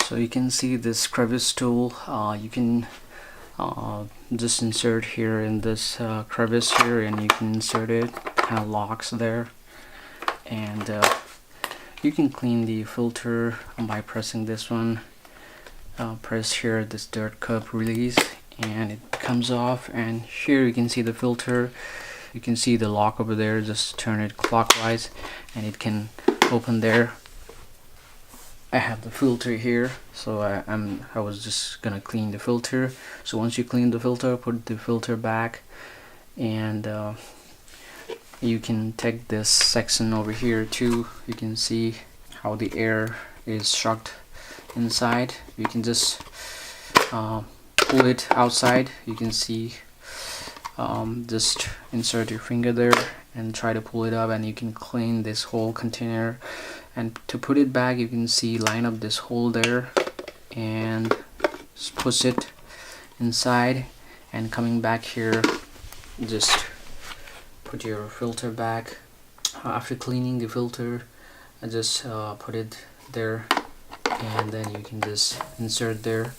So you can see this crevice tool. You can just insert here in this crevice here, and you can insert it. Kind of locks there, and you can clean the filter by pressing this one. Press here this dirt cup release, and it comes off. And here you can see the filter. You can see the lock over there. Just turn it clockwise, and it can open there. I have the filter here, so I was just gonna clean the filter. So once you clean the filter, put the filter back, and you can take this section over here too. You can see how the air is sucked inside. You can just pull it outside. You can see, just insert your finger there and try to pull it up, and you can clean this whole container. And to put it back, you can see, line up this hole there and just push it inside, and coming back here, just put your filter back. After cleaning the filter, I just put it there, and then you can just insert there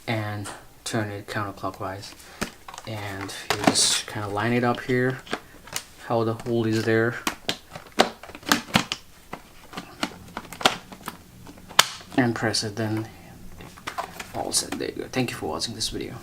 and turn it counterclockwise, and you just kind of line it up here how the hole is there, and press it, then all set. There you go. Thank you for watching this video.